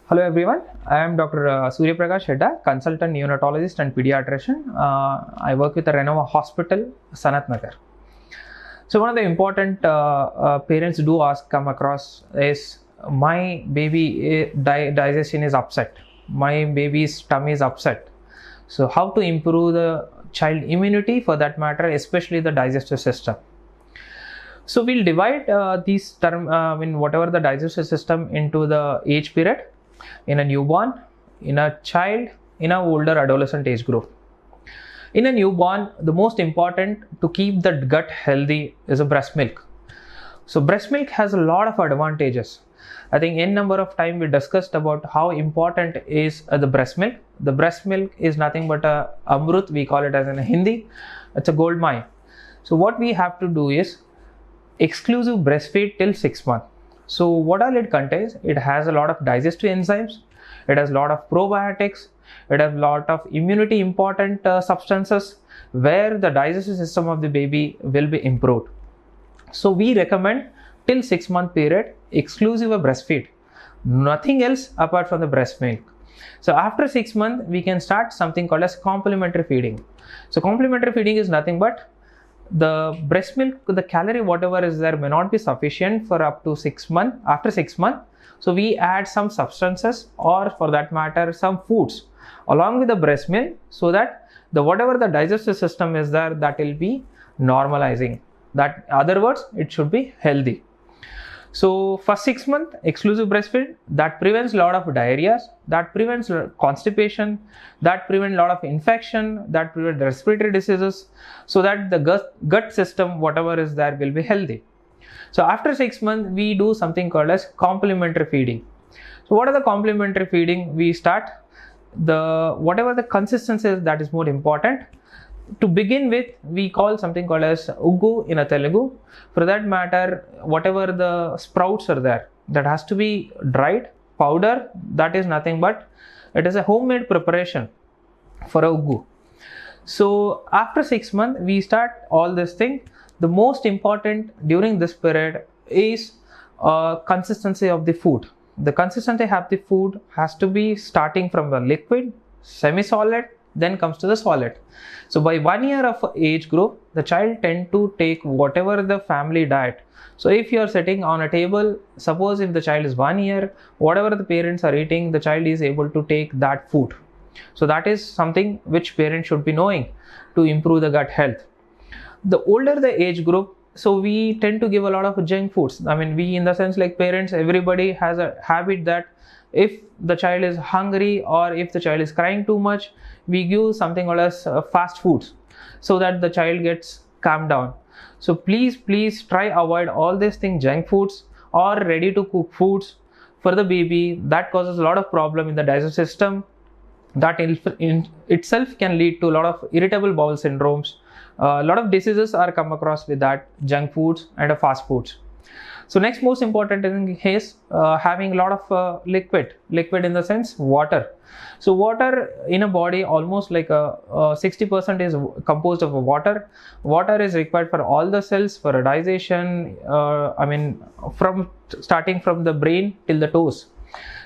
Hello everyone, I am Dr. Surya Prakash Hedda, consultant neonatologist and pediatrician. I work with the Renova Hospital, Sanat Nagar. So one of the important parents do come across is my baby digestion is upset, my baby's tummy is upset. So how to improve the child immunity, for that matter, especially the digestive system. So we'll divide these whatever the digestive system into the age period, in a newborn, in a child, in a older adolescent age group. In a newborn, the most important to keep the gut healthy is a breast milk. So breast milk has a lot of advantages. I think n number of time we discussed about how important is the breast milk. The breast milk is nothing but a amrut, we call it as in Hindi. It's a gold mine. So what we have to do is exclusive breastfeed till 6 months. So what all it contains? It has a lot of digestive enzymes, it has a lot of probiotics, it has a lot of immunity important substances where the digestive system of the baby will be improved. So we recommend till 6 month period exclusive breastfeed, nothing else apart from the breast milk. So after 6 months we can start something called as complementary feeding. So complementary feeding is nothing but the breast milk, the calorie whatever is there may not be sufficient for up to 6 months. After 6 months, so we add some substances, or for that matter some foods along with the breast milk, so that the whatever the digestive system is there, that will be normalizing. That other words, it should be healthy. So for 6 months exclusive breastfeed, that prevents a lot of diarrhea, that prevents constipation, that prevents a lot of infection, that prevents respiratory diseases, so that the gut system whatever is there will be healthy. So after 6 months we do something called as complementary feeding. So what are the complementary feeding? We start the whatever the consistency is, that is more important. To begin with, we call something called as uggu in a Telugu. For that matter, whatever the sprouts are there, that has to be dried powder. That is nothing but it is a homemade preparation for a uggu. So after 6 months we start all this thing. The most important during this period is consistency of the food. The consistency of the food has to be starting from the liquid, semi-solid, then comes to the solid. So by 1 year of age group, the child tend to take whatever the family diet. So if you are sitting on a table, suppose if the child is 1 year, whatever the parents are eating, the child is able to take that food. So that is something which parents should be knowing to improve the gut health. The older the age group, so we tend to give a lot of junk foods. I mean, we in the sense like parents, everybody has a habit that if the child is hungry or if the child is crying too much, we give something called as fast foods, so that the child gets calmed down. So please try avoid all these things, junk foods or ready to cook foods for the baby. That causes a lot of problem in the digestive system. That in itself can lead to a lot of irritable bowel syndromes. A lot of diseases are come across with that junk foods and fast foods. So next most important thing is having a lot of liquid in the sense water. So water in a body, almost like 60% is composed of water. Water is required for all the cells for digestion. From starting from the brain till the toes.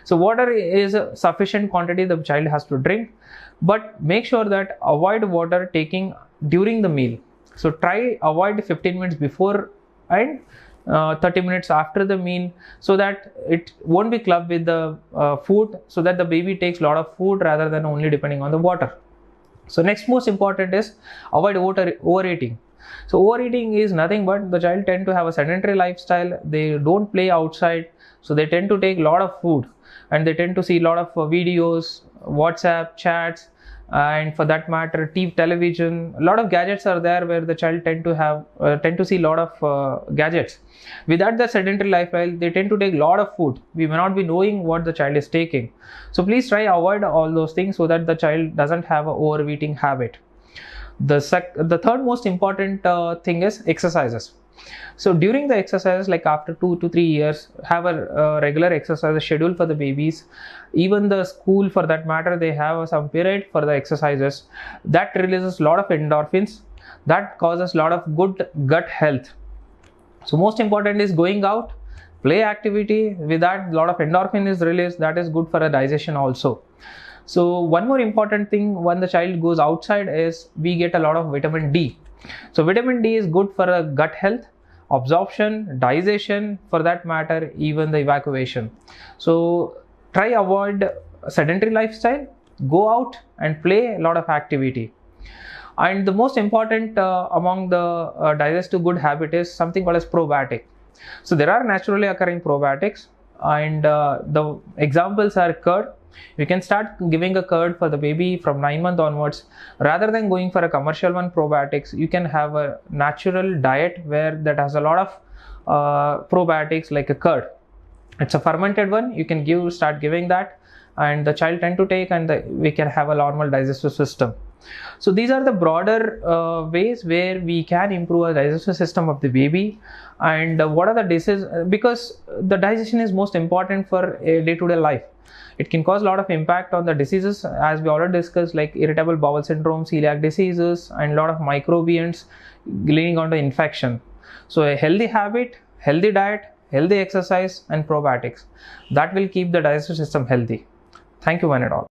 So water is a sufficient quantity the child has to drink, but make sure that avoid water taking during the meal. So try avoid 15 minutes before and 30 minutes after the meal, so that it won't be clubbed with the food, so that the baby takes a lot of food rather than only depending on the water. So next most important is avoid overeating. So overeating is nothing but the child tend to have a sedentary lifestyle. They don't play outside, so they tend to take a lot of food and they tend to see a lot of videos, WhatsApp chats, and for that matter TV, television. A lot of gadgets are there where the child tend to see a lot of gadgets. Without the sedentary lifestyle, they tend to take a lot of food. We may not be knowing what the child is taking. So please try avoid all those things, so that the child doesn't have an overeating habit. The third most important thing is exercises. So during the exercises, like after 2 to 3 years, have a regular exercise schedule for the babies. Even the school, for that matter, they have some period for the exercises. That releases a lot of endorphins. That causes a lot of good gut health. So most important is going out, play activity. With that, a lot of endorphin is released. That is good for a digestion also. So one more important thing when the child goes outside is we get a lot of vitamin D. So vitamin D is good for a gut health, absorption, digestion, for that matter, even the evacuation. So try avoid sedentary lifestyle, go out and play a lot of activity. And the most important among the digestive good habit is something called as probiotic. So there are naturally occurring probiotics, and the examples are curd. You can start giving a curd for the baby from 9 months onwards. Rather than going for a commercial one probiotics, you can have a natural diet where that has a lot of probiotics like a curd. It's a fermented one. You can start giving that, and the child tend to take, and we can have a normal digestive system. So these are the broader ways where we can improve the digestive system of the baby. And what are the diseases? Because the digestion is most important for a day-to-day life. It can cause a lot of impact on the diseases, as we already discussed, like irritable bowel syndrome, celiac diseases, and a lot of microbians leading on to infection. So a healthy habit, healthy diet, healthy exercise, and probiotics, that will keep the digestive system healthy. Thank you one and all.